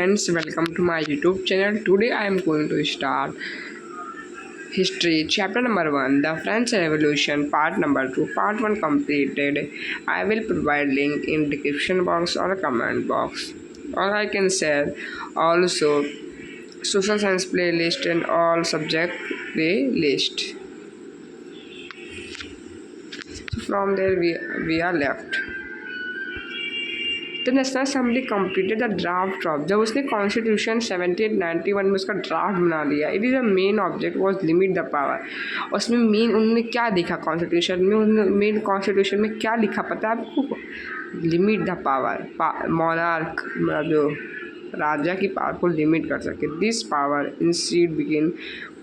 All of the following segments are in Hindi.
Friends, welcome to my YouTube channel. Today I am going to start history chapter number 1, the French Revolution, part number 2. Part 1 completed. I will provide link in description box or comment box, or I can share also social science playlist and all subject playlist. So from there we are left. तो national assembly completed the draft of, जब उसने कॉन्स्टिट्यूशन 1791 में उसका ड्राफ्ट बना लिया, it is a main object was limit the power. उसमें मेन उन्होंने क्या देखा कॉन्स्टिट्यूशन में, उन्होंने मेन कॉन्स्टिट्यूशन में क्या लिखा पता है आपको? लिमिट द पावर, मोनार्क मतलब जो राजा की पावर को लिमिट कर सके। This power instead begin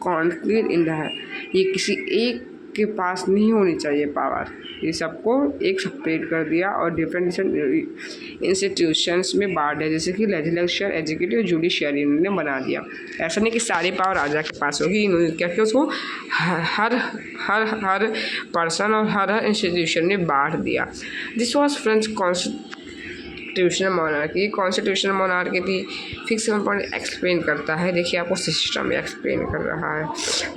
concrete in the, ये किसी एक के पास नहीं होनी चाहिए पावर, ये सबको एक सेपरेट कर दिया और डिफरेंट इंस्टीट्यूशंस में बांट दिया, जैसे कि लेजिस्लेचर, एग्जीक्यूटिव, जुडिशियरी इन्होंने बना दिया। ऐसा नहीं कि सारी पावर राजा के पास होगी, इन्होंने क्या किया उसको हर हर हर पर्सन और हर इंस्टीट्यूशन में बांट दिया। This was French constitutional monarchy. Constitutional monarchy थी। फिक्स पॉइंट एक्सप्लेन करता है, देखिए आपको सिस्टम एक्सप्लेन कर रहा है।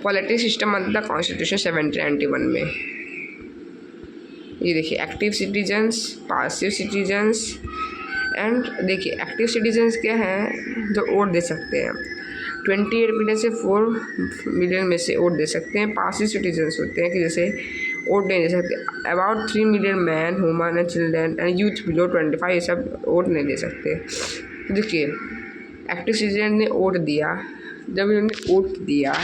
पॉलिटिकल सिस्टम बनता कॉन्स्टिट्यूशन 1791 में। ये देखिए active citizens, passive citizens and देखिए एक्टिव सिटीजन्स क्या हैं, जो वोट दे सकते हैं 28 मिलियन से 4 मिलियन में से वोट दे सकते हैं। पासिव सिटीजन्स होते हैं कि जैसे वोट नहीं दे सकते। About 3 million man, woman and children and youth below 25 ये सब वोट नहीं दे सकते। देखिए एक्टिव सिटीजन ने वोट दिया, जब इन्होंने वोट दिया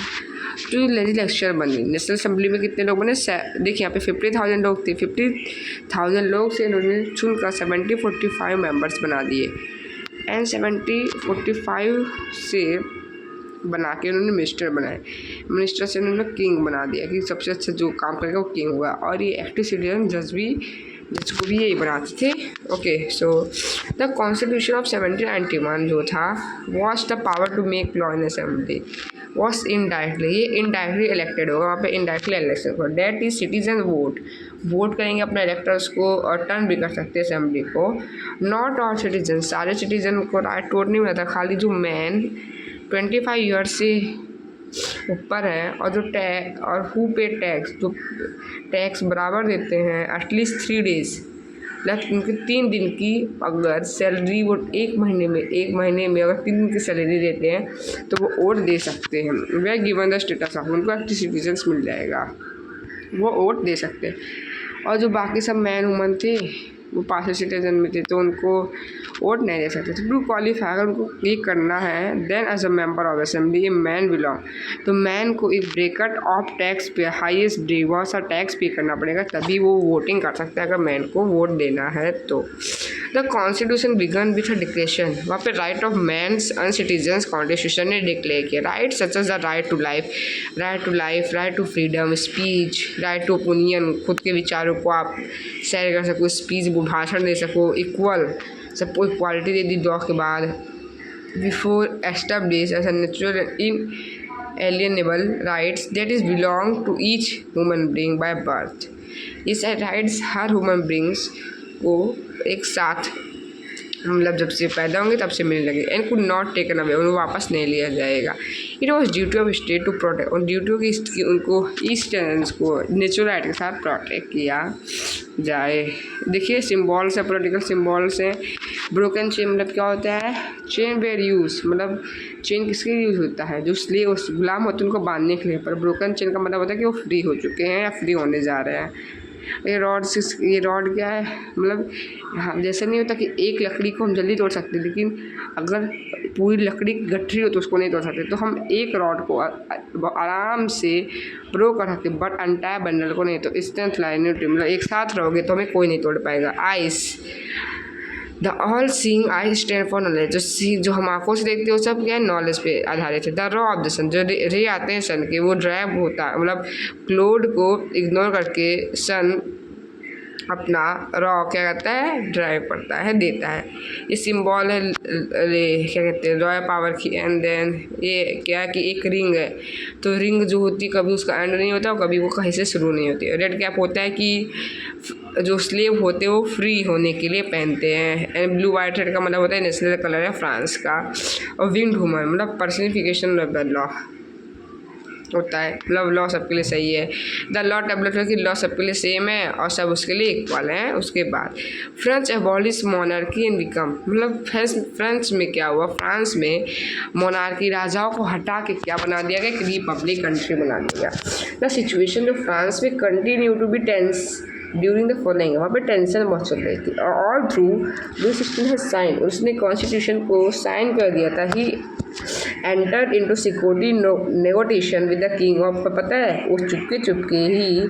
तो लेजिस्लेचर बनी। नेशनल असेंबली में कितने लोग बने? देखिए यहाँ पे 50,000 लोग थे। 50,000 लोग से इन्होंने चुनकर 70-45 मेंबर्स बना दिए एंड 70-45 से बना के उन्होंने मिनिस्टर बनाए। मिनिस्टर से उन्होंने किंग बना दिया कि सबसे अच्छा जो काम करेगा वो किंग होगा। और ये एक्टिव सिटीजन जज को भी यही बनाते थे। Okay, so the constitution of 1791 जो था was the power to make law in assembly was indirectly, ये इनडायरेक्टली इलेक्टेड होगा, वहाँ पे इनडायरेक्टली इलेक्शन होगा। डेट इज सिटीजन वोट करेंगे अपने इलेक्टर्स को और टर्न भी कर सकते हैं असेंबली को। नॉट ऑल सिटीजन, सारे सिटीजन को राइट वोट नहीं मिलता, खाली जो मैन 25 ईयर्स से ऊपर है और जो टैक्स और हु पे टैक्स, जो टैक्स बराबर देते हैं एटलीस्ट 3 डेज, मतलब उनके 3 दिन की अगर सैलरी वो एक महीने में अगर 3 दिन की सैलरी देते हैं तो वो वोट दे सकते हैं। वे गिवन द स्टेटस ऑफ, उनको एक्टिव सिटीजन्स मिल जाएगा, वो वोट दे सकते हैं। और जो बाकी सब मैन वुमन थे वो पासिव सिटीजन में थे तो उनको वोट नहीं दे सकते। तो टू क्वालिफाई अगर उनको ये करना है then as a member of assembly a man belong, तो मैन को एक bracket of tax pay highest बहुत सा टैक्स पे करना पड़ेगा, तभी वो वोटिंग कर सकता है अगर मैन को वोट देना है तो। The constitution began with a declaration, वहाँ पे right of mans and citizens constitution ने डिक्लेयर किया। Right such as the right to life, right to freedom speech, right to opinion, खुद के विचारों को आप शेयर कर सको, स्पीच भाषण दे सको, इक्वल सबको इक्वालिटी दे दी लॉ के बाद। Before establish as a natural inalienable rights that is belong to each human being by birth, इस राइट्स हर ह्यूमन बीइंग्स को एक साथ मतलब जब से पैदा होंगे तब से मिलने लगे and could not taken away, उनको वापस नहीं लिया जाएगा। It was duty of state to protect, और ड्यूटी की उनको ईस्टर्न्स को नेचुरल राइट के साथ प्रोटेक्ट किया जाए। देखिए सिम्बॉल्स है, पोलिटिकल सिम्बॉल्स हैं। ब्रोकन चेन मतलब क्या होता है? चेन वेयर यूज, मतलब चेन किसके लिए यूज़ होता है? जो स्लेव गुलाम होते हैं उनको बांधने के लिए, पर ब्रोकन चेन का मतलब होता है कि वो फ्री हो चुके हैं या फ्री होने जा रहे हैं। ये रॉड क्या है? मतलब हाँ, जैसे नहीं होता कि एक लकड़ी को हम जल्दी तोड़ सकते, लेकिन अगर पूरी लकड़ी गठरी हो तो उसको नहीं तोड़ सकते, तो हम एक रॉड को आराम से प्रो कर सकते, बट अंटायर बंडल को नहीं। तो स्ट्रेंथ लाइनिटी, मतलब एक साथ रहोगे तो हमें कोई नहीं तोड़ पाएगा। Ice, the all seeing I stand for knowledge, जो हम आंखों से देखते हैं वो सब क्या है? नॉलेज पे आधारित है। द रॉ ऑफ द सन, जो रे आते हैं सन के वो ड्राइव होता है, मतलब क्लोड को इग्नोर करके सन अपना रॉ क्या कहता है ड्राइव करता है, देता है। ये सिंबल है क्या कहते हैं रॉयल पावर की। एंड देन ये क्या है कि एक रिंग है, तो रिंग जो होती है कभी उसका एंड नहीं होता और कभी वो कहीं से शुरू नहीं होती। रेड कैप होता है कि जो स्लेव होते हैं वो फ्री होने के लिए पहनते हैं। एंड ब्लू वाइट रेड का मतलब होता है नेशनल कलर है फ्रांस का। और विंड वुमन मतलब पर्सनिफिकेशन ऑफ द लॉ होता है, मतलब लॉ सबके लिए सही है। द लॉ टेबलेट है कि लॉ सबके लिए सेम है और सब उसके लिए इक्वल हैं। उसके बाद French abolish monarchy and become, मतलब फ्रेंच में क्या हुआ, फ्रांस में मोनार्की राजाओं को हटा के क्या बना दिया गया, एक रिपब्लिक कंट्री बना दिया गया। द सिचुएशन जो फ्रांस में continue to be tense during the following, वहाँ पे टेंशन बहुत चल रही थी। ऑल थ्रू लुई 16 है साइन, उसने कॉन्स्टिट्यूशन को साइन कर दिया था। He enter into security negotiation with the king of, पता है वो चुपके ही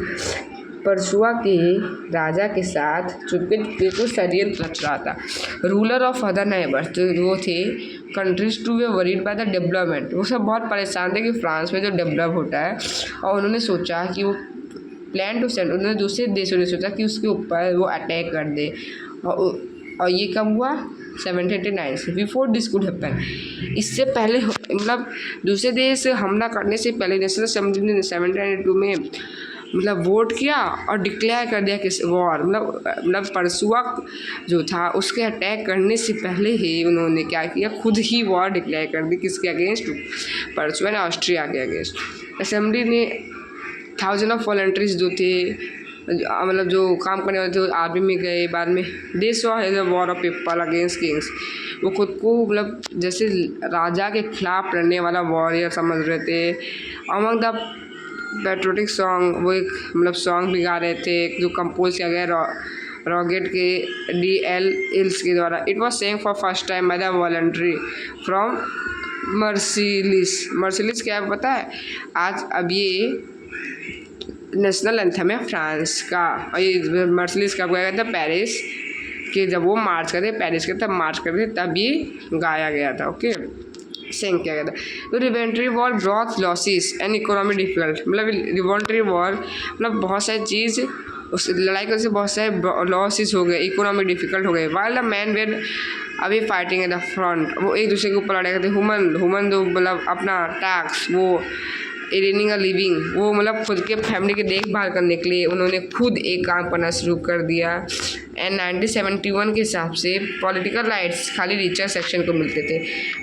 परसुआ के राजा के साथ चुपके कुछ षड्यंत्र रच रहा था। रूलर ऑफ अदर नेबर्स, तो वो थे countries two way worried by the development, वो सब बहुत परेशान थे कि फ्रांस में जो डेवलप होता है, और उन्होंने सोचा कि वो प्लान टू सेंड, उन्होंने दूसरे देशों ने सोचा कि उसके ऊपर वो अटैक कर दे। और ये कब हुआ 1789 से। बिफोर दिस कुड हैपन, इससे पहले मतलब दूसरे देश हमला करने से पहले नेशनल असेंबली ने 1792 में मतलब वोट किया और डिक्लेयर कर दिया कि वॉर, मतलब परसुआ जो था उसके अटैक करने से पहले ही उन्होंने क्या किया, खुद ही वॉर डिक्लेयर कर दी। किसके अगेंस्ट, परसुआ ने ऑस्ट्रिया के अगेंस्ट। असेंबली ने 1000 ऑफ वॉलंटरीज जो थे, मतलब जो काम करने वाले थे आर्मी में गए। बाद में they saw as a war of people against kings, वो खुद को मतलब जैसे राजा के खिलाफ लड़ने वाला वॉरियर समझ रहे थे। अमंग द पैट्रियोटिक सॉन्ग, वो एक मतलब सॉन्ग भी गा रहे थे जो कंपोज किया गया रॉगेट के DL इल्स के द्वारा। It was sang for first time by the voluntary from Marseilles क्या है पता है आज, अब ये नेशनल एंथम है फ्रांस का। और ये मर्सिलिस कब गाया गया था, पेरिस के जब वो मार्च करते पेरिस के तब मार्च करते तब ये गाया गया था। ओके, सेंग किया गया था। तो revolutionary war brought losses and economy difficult, मतलब रिवॉल्ट्री वॉर मतलब बहुत सारी चीज़ उस लड़ाई करने से बहुत सारे लॉसेस हो गए, इकोनॉमी डिफिकल्ट हो गए। वाइल द मैन वेर अभी फाइटिंग एट द फ्रंट, वो एक दूसरे के ऊपर लड़ाई करते। हुमन जो मतलब अपना टैक्स वो अर्निंग अ लिविंग, वो मतलब खुद के फैमिली की देखभाल करने के लिए उन्होंने खुद एक काम करना शुरू कर दिया। एंड 1971 के हिसाब से पॉलिटिकल राइट्स खाली रिचर सेक्शन को मिलते थे।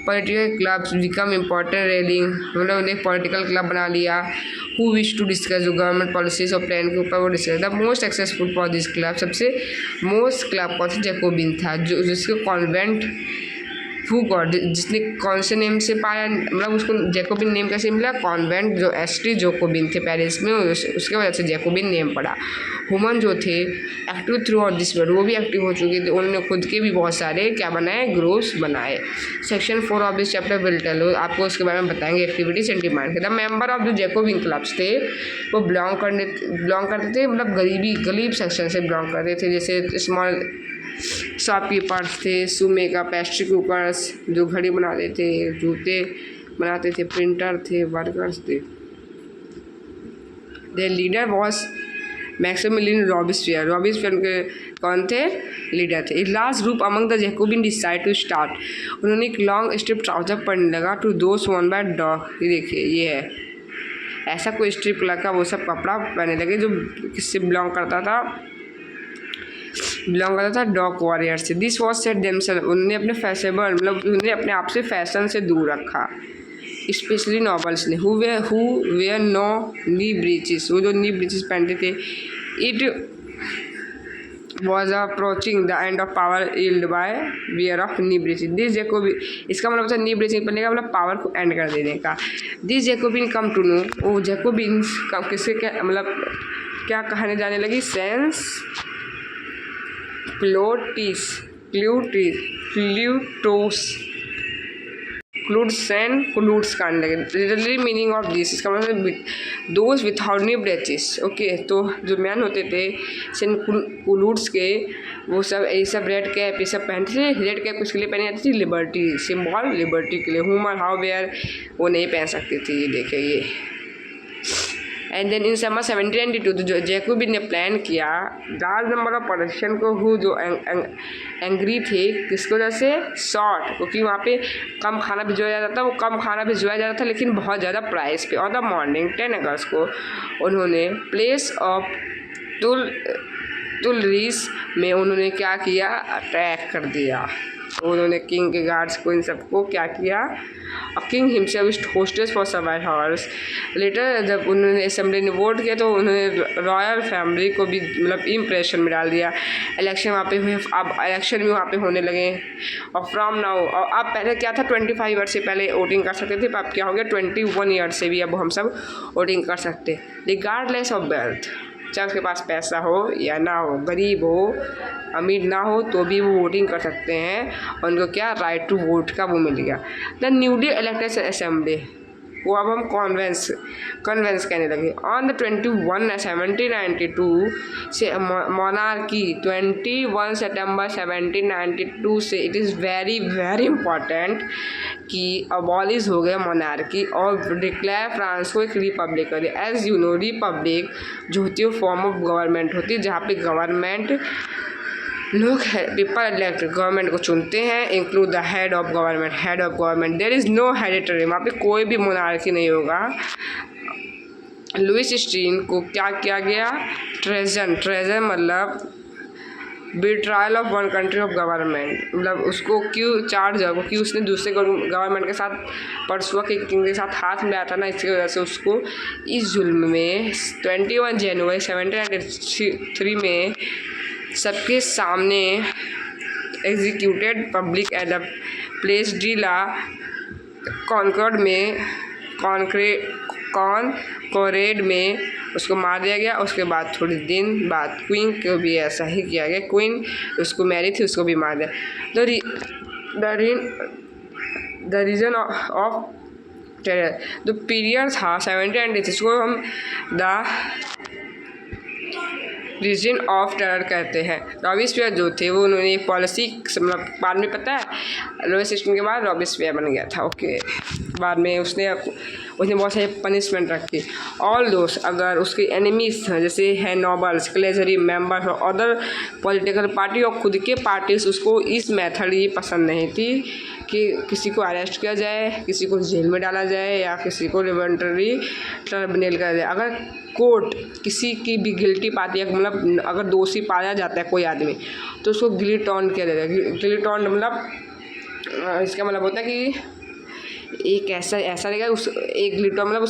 Political clubs become important railing, मतलब उन्हें पॉलिटिकल क्लब बना लिया। हु विश टू डिस्कस जो गवर्नमेंट पॉलिसीज और प्लान के ऊपर वो discuss. The most successful for this club, सबसे मोस्ट क्लब कौन सा, जैकोबिन था, जो जिसको कॉन्वेंट हु गॉड, जिसने कौन से नेम से पाया, मतलब उसको जैकोबिन नेम कैसे मिला, कॉन्वेंट जो एस्ट्री जैकोबिन थे पेरिस में, उसके वजह से जैकोबिन नेम पड़ा। हुमन जो थे active through out this world, वो भी एक्टिव हो चुके थे, उन्होंने खुद के भी बहुत सारे क्या बनाए, ग्रोव्स बनाए। Section 4 of this chapter will tell, आपको उसके बारे में बताएंगे activities and demand. The member of जो जैकोबिन क्लब्स थे वो बिलोंग करते थे, मतलब गरीब सेक्शन से बिलोंग करते थे। जैसे स्मॉल शॉपकीपर्स थे, सुमेका पेस्ट्री कुकर्स जो घड़ी बनाते थे, जूते बनाते थे, प्रिंटर थे, वर्कर्स थे। The leader was Maximilian Robespierre के कौन थे, लीडर थे। Last group among the Jacobin decide to start, उन्होंने एक लॉन्ग स्ट्रिप ट्राउजर पहनने लगा to those one by dog. ये देखिए ये है ऐसा कोई स्ट्रिप लगा, वो सब कपड़ा पहनने लगे जो किससे बिलोंग करता था डॉग वॉरियर से। दिस वॉज सेट देमसेल्फ, उन्होंने अपने फैशनेबल मतलब उन्होंने अपने आप से फैशन से दूर रखा। स्पेशली नॉबल्स ने who wear no knee breeches, वो जो नी ब्रीचेस पहनते थे। It was approaching the end of power yield by wear of knee breeches. This Jacobin, इसका मतलब था नी ब्रीचिंग पहनने का मतलब पावर को एंड कर देने का। This Jacobin come to know, वो जैकोबिन किसके क्या मतलब क्या कहने जाने लगी, सेंस क्लूट्स कहने लगे। लिटरली मीनिंग ऑफ दिस, इसका मतलब दोज विथआउट नी ब्रेचेस। ओके, तो जो मैन होते थे सेन क्लूट्स के, वो सब ये सब रेड कैप ये सब पहनते थे। रेड कैप किसके लिए पहनी जाती थी, लिबर्टी, सिंबल लिबर्टी के लिए। हुमर हाउ वेयर वो नहीं पहन सकती थी। ये देखिए ये एंड देन इन समर 1792 जो जैकोबिन ने प्लान किया लार्ज नंबर ऑफ पर्सन को हु जो एंग्री थे किसको वजह से शॉर्ट, क्योंकि वहाँ पे कम खाना भिजवाया जाता था, वो कम खाना भिजवाया जाता था लेकिन बहुत ज़्यादा प्राइस पे। ऑन द मॉर्निंग 10 अगस्त को उन्होंने प्लेस ऑफ तुलरीस में उन्होंने क्या किया, अटैक कर दिया। तो उन्होंने किंग के गार्ड्स को इन सबको क्या किया, king himself hostage for survive hours. Later जब उन्होंने असेंबली ने वोट किया तो उन्होंने रॉयल फैमिली को भी मतलब इम्प्रेशन में डाल दिया। इलेक्शन वहाँ पे हुए, अब इलेक्शन भी वहाँ पे होने लगे। और फ्रॉम नाउ, और अब पहले क्या था 25 ईयर से पहले वोटिंग कर सकते थे, अब क्या हो गया 21 ईयर से भी अब हम सब वोटिंग कर सकते रिगार्डलेस ऑफ वेल्थ। चाहे उसके पास पैसा हो या ना हो, गरीब हो अमीर ना हो तो भी वो वोटिंग कर सकते हैं। उनको क्या राइट टू वोट का वो मिल गया। द न्यूली इलेक्टेड असेंबली वो अब हम कन्वेंस कहने लगे। ऑन द 21 1792 से मोनार्की 21 सितंबर 1792 से it is very very important कि अबॉलिश हो गया मोनार्की और डिक्लेयर फ्रांस को एक रिपब्लिक कर दिया। एज यू नो रिपब्लिक जो होती है फॉर्म ऑफ गवर्नमेंट होती है जहाँ पे गवर्नमेंट लोग पीपल इलेक्ट गवर्नमेंट को चुनते हैं, include the head of government there is no hereditary, वहाँ पे कोई भी मोनार्की नहीं होगा। लुइस स्टीन को क्या किया गया, ट्रेजन मतलब betrayal of one country of government, मतलब उसको क्यों चार्ज है क्योंकि उसने दूसरे गवर्नमेंट के साथ परसुआ के किंग के साथ हाथ मिलाया था ना, इसकी वजह से उसको इस जुल्म में 21 जनवरी 1793 में सबके सामने executed public at the Place de la Concorde में कॉनकोरेड में उसको मार दिया गया। उसके बाद थोड़ी दिन बाद क्वीन को भी ऐसा ही किया गया, क्वीन उसको मैरी थी उसको भी मार दिया। द रीजन ऑफ टेरर जो पीरियड था 1793 इसको हम द रीजन ऑफ टेरर कहते हैं। रॉबिस्पियर जो थे वो उन्होंने एक पॉलिसी मतलब बाद में पता है लुइस स्टीन के बाद रॉबिस्पियर बन गया था। ओके बाद में उसने बहुत सारी पनिशमेंट रखी। ऑल दोस्त अगर उसके एनिमीज जैसे है नॉबल्स क्लेजरी मेंबर्स और अदर पॉलिटिकल पार्टी और खुद के पार्टीज उसको इस मेथड ही पसंद नहीं थी कि किसी को अरेस्ट किया जाए, किसी को जेल में डाला जाए या किसी को रिवॉल्यूशनरी ट्रिब्यूनल करा जाए। अगर कोर्ट किसी की भी गिल्टी पाती है मतलब अगर दोषी पाया जाता है कोई आदमी तो उसको गिलिटॉन किया जाता है। गिलिटॉन मतलब इसका मतलब होता है कि एक ऐसा रहेगा एक गिलिटॉन मतलब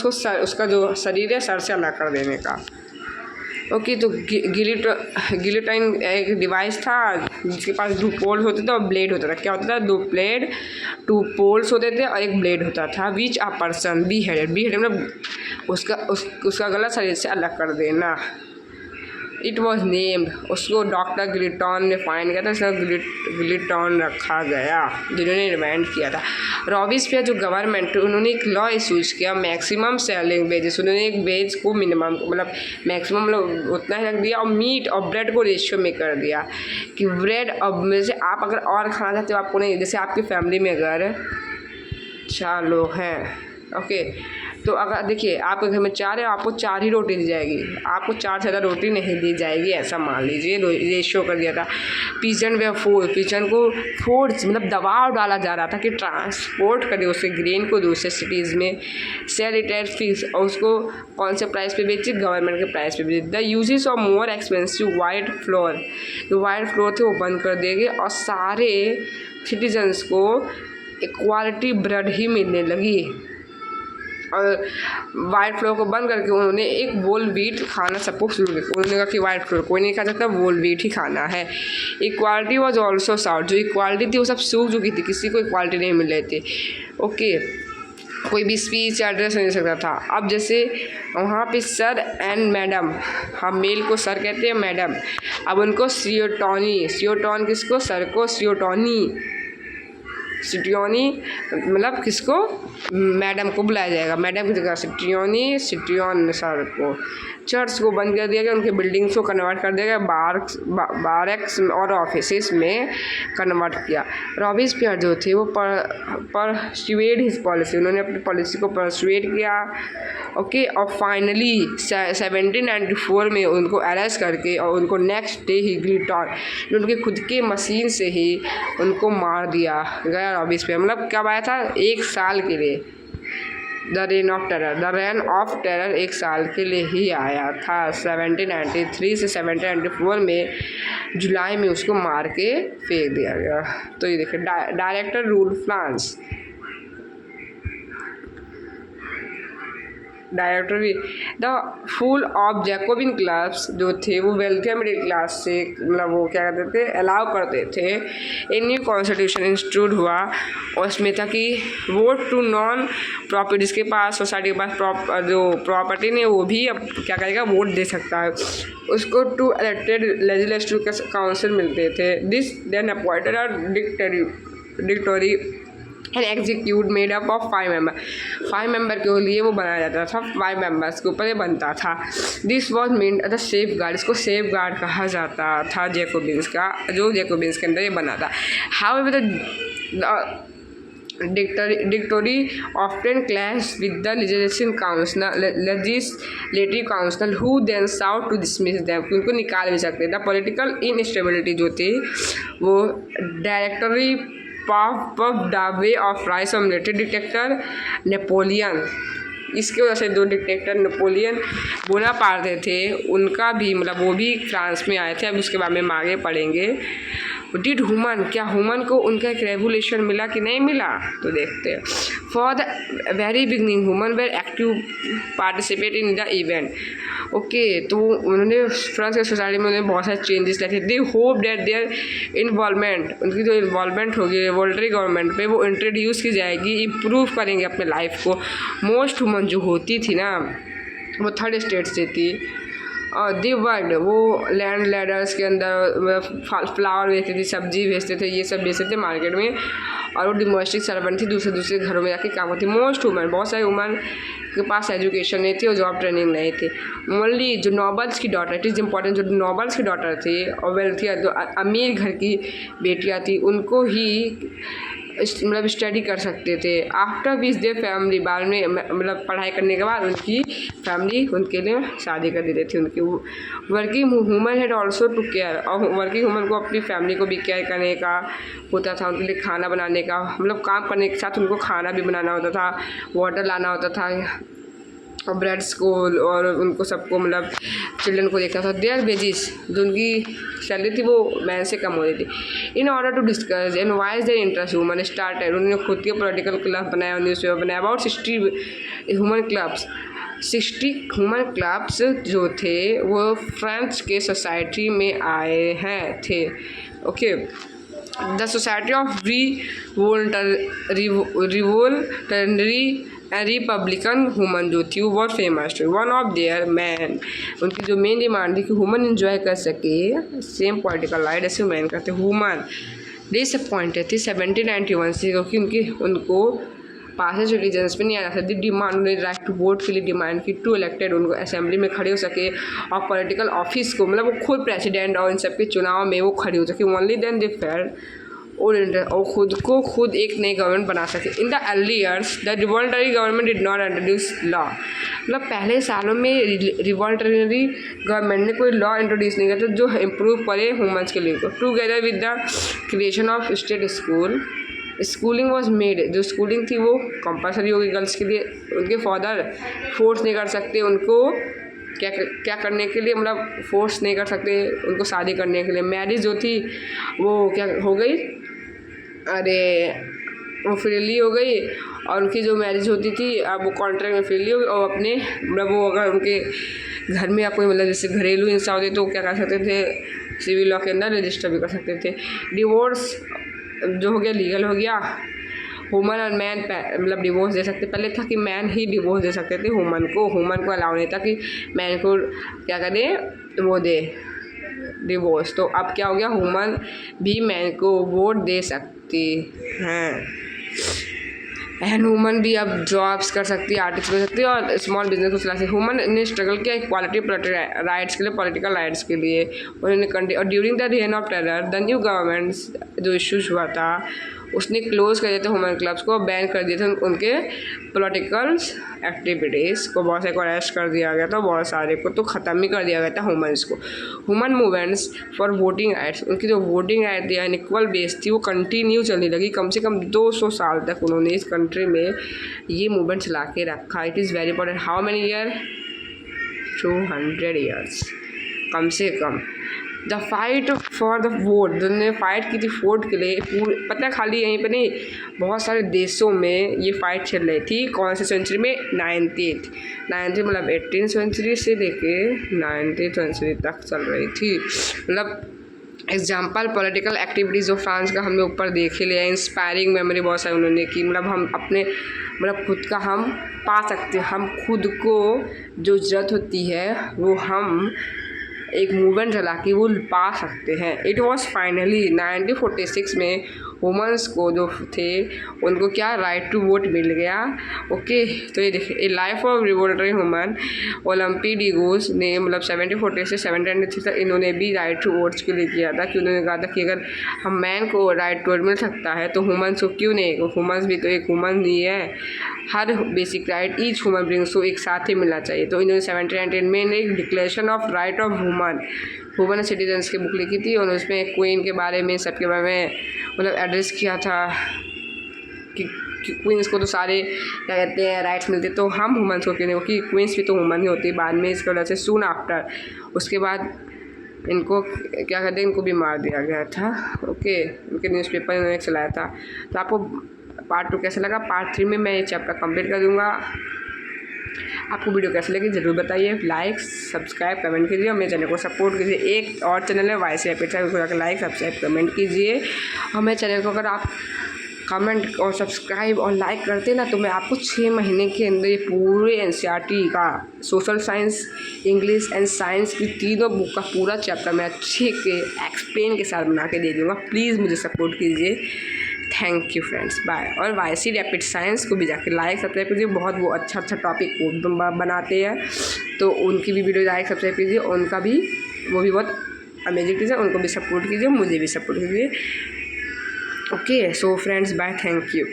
उसका जो शरीर है सर से अलग कर देने का। ओके तो गिलिटाइन एक डिवाइस था जिसके पास 2 पोल्स होते थे और ब्लेड होता था। क्या होता था 2 पोल्स होते थे और एक ब्लेड होता था। विच अ पर्सन बी हेडेड मतलब उसका गला शरीर से अलग कर देना। इट वॉज नेम्ड उसको डॉक्टर गिलिटॉन ने फाइंड किया था, इसका गिलिटॉन रखा गया जिन्होंने रिमाइंड किया था। रॉबिस्पियर जो गवर्नमेंट उन्होंने एक लॉ इशूज किया मैक्सिमम सेलिंग वेजेस, उन्होंने एक वेज को मिनिमम मतलब मैक्सिमम मतलब उतना ही रख दिया और मीट और ब्रेड को रेशियो में कर दिया कि ब्रेड अब जैसे आप अगर और खाना चाहते हो आपको नहीं, जैसे आपकी फैमिली में अगर 4 लोग हैं ओके तो अगर देखिए आपके घर में 4 है आपको 4 ही रोटी दी जाएगी, आपको 4 से ज़्यादा रोटी नहीं दी जाएगी ऐसा मान लीजिए रेशियो कर दिया था। पीजन वे पीजन को फोर्स मतलब दबाव डाला जा रहा था कि ट्रांसपोर्ट करे उसके ग्रेन को दूसरे सिटीज़ में। सेल इट एट फिक्स और उसको कौन से प्राइस पे बेचे, गवर्नमेंट के प्राइस पे बेचे। The uses of more expensive white floor, जो वाइट फ्लोर थे वो बंद कर दिए गए और सारे सिटीजन्स को इक्वालिटी ब्रेड ही मिलने लगी। और वाइट फ्लोर को बंद करके उन्होंने एक वोल व्हीट खाना सबको शुरू किया। उन्होंने कहा कि वाइट फ्लोर कोई नहीं खा सकता, वोल व्हीट ही खाना है। इक्वालिटी वॉज ऑल्सो साउट, जो इक्वालिटी थी वो सब सूख चुकी थी, किसी को इक्वालिटी नहीं मिल रही थी। ओके कोई भी स्पीच या एड्रेस नहीं दे सकता था। अब जैसे वहाँ पे सर एंड मैडम, हम मेल को सर कहते हैं मैडम, अब उनको सियोटॉन किसको, सर को सियोटॉनी सिटियोनी मतलब किसको, मैडम को बुलाया जाएगा, मैडम की जगह सिटियोनी सिटियन सर को। चर्च को बंद कर दिया गया, उनके बिल्डिंग्स को कन्वर्ट कर दिया गया, बारक्स और ऑफिसेस में कन्वर्ट किया। रॉबिस्पियर जो थे वो परसुएड हिज पॉलिसी, उन्होंने अपनी पॉलिसी को परसुएड किया। ओके, और फाइनली 1794 में उनको अरेस्ट करके और उनको नेक्स्ट डे ही गिल्टॉन, उनके खुद के मशीन से ही उनको मार दिया गया रॉबिस्पियर। मतलब कब आया था, 1 साल के लिए। द रेन ऑफ टेरर 1 साल के लिए ही आया था। 1793 से 1794 में जुलाई में उसको मार के फेंक दिया गया। तो ये देखिए, director rule France, directory the full of Jacobian clubs जो थे वो वेल्थियर मिडिल क्लास से मतलब वो क्या कहते थे, अलाउ करते थे। एक न्यू कॉन्स्टिट्यूशन इंस्टीट्यूट हुआ और उसमें था कि वोट टू नॉन प्रॉपर्टी, जिसके पास सोसाइटी के पास जो प्रॉपर्टी नहीं वो भी अब क्या करेगा, वोट दे सकता है। उसको 2 इलेक्टेड लेजिस्लेटिव काउंसिल मिलते थे। This then appointed a directory and execute made up of 5 member. 5 member के लिए वो बनाया जाता था, 5 मेंबर्स के ऊपर ये बनता था। This was mean the safe guard, इसको सेफ गार्ड कहा जाता था जैकोबिन्स का, जो जैकोबिन्स के अंदर ये बना था। However the directory often clash with the legislative council who then sought to dismiss them, उनको निकाल भी सकते। द पॉलिटिकल इनस्टेबिलिटी जो थी वो directory puff the way of rice of military dictator Napoleon, इसकी वजह से जो डिक्टेटर नेपोलियन बोनापार्ट थे उनका भी मतलब वो भी फ्रांस में आए थे। अब उसके बारे में आगे पढ़ेंगे। डिड हुमन, क्या हुमन को उनका एक रेवोल्यूशन मिला कि नहीं मिला, तो देखते हैं। For the very beginning human were active participate in the event. Okay, तो उन्होंने फ्रांस की सोसाइटी में उन्होंने बहुत सारे चेंजेस लाए थे। They hope that their involvement, उनकी जो इन्वॉल्वमेंट होगी रिवोल्टरी गवर्नमेंट पे वो इंट्रोड्यूस की जाएगी, इम्प्रूव करेंगे अपने लाइफ को। मोस्ट हुमन जो होती थी ना वो 3rd स्टेट से थी। और दी वर्ल्ड वो लैंड लेडर्स के अंदर फ्लावर बेचते थे, सब्जी बेचते थे, ये सब बेचते थे मार्केट में। और वो डोमेस्टिक सर्वेंट थी, दूसरे दूसरे घरों में जाके काम करती। मोस्ट वुमेन, बहुत सारे वुमेन के पास एजुकेशन नहीं थी और जॉब ट्रेनिंग नहीं थी। ओनली जो नॉबल्स की डॉटर, इट इज़ इम्पॉर्टेंट, जो नॉबल्स की डॉटर थी और वेल्थी जो अमीर घर की बेटियाँ थी उनको ही मतलब स्टडी कर सकते थे। आफ्टर विच दे फैमिली, बाद में मतलब पढ़ाई करने के बाद उनकी फैमिली उनके लिए शादी कर देती थी। उनकी working woman had also to care, और वर्किंग वूमन को अपनी फैमिली को भी केयर करने का होता था, उनके लिए खाना बनाने का, मतलब काम करने के साथ उनको खाना भी बनाना होता था, वाटर लाना होता था और ब्रेड्स को, और उनको सबको मतलब चिल्ड्रन को देखना था। देयर वेजिस, जो उनकी सैलरी थी वो मैन से कम हो रही थी। In order to discuss and voice their interest woman started, उन्होंने खुद के पॉलिटिकल क्लब बनाया, न्यूज़पेपर बनाया। About 60 human clubs, 60 human clubs जो थे वो फ्रेंच के सोसाइटी में आए हैं थे। Okay, the society of revolutionary republican woman जो थी वो बहुत फेमस थी। वन ऑफ देयर मैन, उनकी जो मेन डिमांड थी कि वुमन इंजॉय कर सके सेम पॉलिटिकल लाइफ जैसे मैन करते। वुमन डिसअपॉइंटेड थी 1791 से, क्योंकि उनको पास सिटीजन्स पे नहीं आना था। डिमांड, उन्होंने राइट टू वोट के लिए डिमांड की, टू इलेक्टेड, उनको असेंबली में खड़े हो सके और पॉलिटिकल ऑफिस को मतलब वो खुद प्रेसिडेंट और इन सब के चुनाव में वो खड़े हो सके। ओनली देन दे फेल्ड और खुद को खुद एक नई गवर्नमेंट बना सके। In the early years the revolutionary government did not introduce law, मतलब पहले सालों में रिवॉल्टरी गवर्नमेंट ने कोई लॉ इंट्रोड्यूस नहीं किया था जो इम्प्रूव करे वुमेन्स के लिए। Together with the creation of state school, schooling was made, जो स्कूलिंग थी वो कंपलसरी होगी गर्ल्स के लिए। उनके फादर फोर्स नहीं कर सकते उनको क्या करने के लिए, मतलब फोर्स नहीं कर सकते उनको शादी करने के लिए। मैरिज जो थी वो क्या हो गई, अरे वो फ्रीली हो गई, और उनकी जो मैरिज होती थी अब वो कॉन्ट्रैक्ट में फ्रीली हो गई। और अपने मतलब वो अगर उनके घर में या कोई मतलब जैसे घरेलू हिंसा होती तो क्या कर सकते थे, सिविल लॉ के अंदर रजिस्टर भी कर सकते थे। डिवोर्स जो हो गया लीगल हो गया। वुमन और मैन मतलब डिवोर्स दे सकते, पहले था कि मैन ही डिवोर्स दे सकते थे वुमन को अलाउ नहीं था कि मैन को क्या करे वो दे डिवोर्स। तो अब क्या हो गया, वुमन भी मैन को वोट दे सकती हैं एंड वुमन भी अब जॉब्स कर सकती है, आर्टिस्ट कर सकती है और स्मॉल बिजनेस को चला सकती है। वुमन ने स्ट्रगल किया इक्वालिटी राइट्स के लिए, पॉलिटिकल राइट्स के लिए उन्होंने। और during the rain of terror the new government जो इश्यूज हुआ था उसने क्लोज कर दिए थे वुमेन क्लब्स को, बैन कर दिए थे उनके पॉलिटिकल एक्टिविटीज़ को, बहुत सारे को अरेस्ट कर दिया गया था, बहुत सारे को तो ख़त्म ही कर दिया गया था वुमेंस को। Women movements for voting rights, उनकी जो वोटिंग राइट थी अनइक्वल बेस थी वो कंटिन्यू चलने लगी, कम से कम 200 साल तक उन्होंने इस कंट्री में ये मूवमेंट चला के रखा। It is very important. How many year? 200 years कम से कम। The fight for the vote, जिन्होंने फाइट की थी वोट के लिए, पूरे पता है खाली यहीं पे नहीं, बहुत सारे देशों में ये फाइट चल रही थी। कौन से सेंचुरी में? 19th मतलब 18th सेंचुरी से लेके 19th सेंचुरी तक चल रही थी। मतलब example political activities of France का हमने ऊपर देख ही लिया। इंस्पायरिंग मेमोरी बहुत सारी उन्होंने की, मतलब हम अपने खुद का हम पा सकते हैं, हम खुद को जो ज़रूरत होती है वो हम एक मूवमेंट चला के वो पा सकते हैं। इट वॉज फाइनली 1946 में वुमेंस को जो थे उनको क्या राइट टू वोट मिल गया। ओके, तो ये देखिए ए लाइफ ऑफ रिवोल्टरी वुमन ओलंपी डिगोस ने 1740 से 1793 तक इन्होंने भी राइट टू वोट्स के लिए किया था कि उन्होंने कहा था कि अगर हम मैन को राइट टू वोट मिल सकता है तो वुमेंस को क्यों नहीं। वुमेंस भी तो एक वुमन ही है, हर basic right each woman brings को एक साथ ही मिलना चाहिए। तो इन्होंने 1719 में एक declaration of right of woman citizens की बुक लिखी थी और उसमें क्वीन के बारे में, सबके बारे में एड्रेस किया था कि क्वींस को तो सारे क्या कहते हैं राइट्स मिलते, तो हम वुमेंस को क्यों नहीं, क्योंकि क्वींस भी तो वुमन ही होती है। बाद में इसकी वजह से सून आफ्टर उसके बाद इनको क्या कहते हैं, इनको भी मार दिया गया था। ओके, उनके न्यूज़पेपर इन्होंने चलाया था। तो आपको पार्ट 2 कैसा लगा? पार्ट 3 में मैं ये चैप्टर कंप्लीट कर दूँगा। आपको वीडियो कैसे लगी ज़रूर बताइए। लाइक सब्सक्राइब कमेंट कीजिए और मेरे चैनल को सपोर्ट कीजिए। एक और चैनल है वाई सी रैपिड, उसको जाकर लाइक सब्सक्राइब कमेंट कीजिए। और मेरे चैनल को अगर आप कमेंट और सब्सक्राइब और लाइक करते हैं ना तो मैं आपको 6 महीने के अंदर ये पूरे एनसीईआरटी का social science, English and science की तीनों बुक का पूरा चैप्टर मैं अच्छे के एक्सप्लेन के साथ बना के दे दूँगा। प्लीज़ मुझे सपोर्ट कीजिए। Thank you friends, bye. और वाई सी रैपिड साइंस को भी जाके लाइक सब्सक्राइब कीजिए, बहुत वो अच्छा टॉपिक बनाते हैं, तो उनकी भी वीडियो लाइक सब्सक्राइब कीजिए। उनका भी वो भी बहुत अमेजिंग चीज़ है, उनको भी सपोर्ट कीजिए, मुझे भी सपोर्ट कीजिए। Okay so friends, bye, thank you.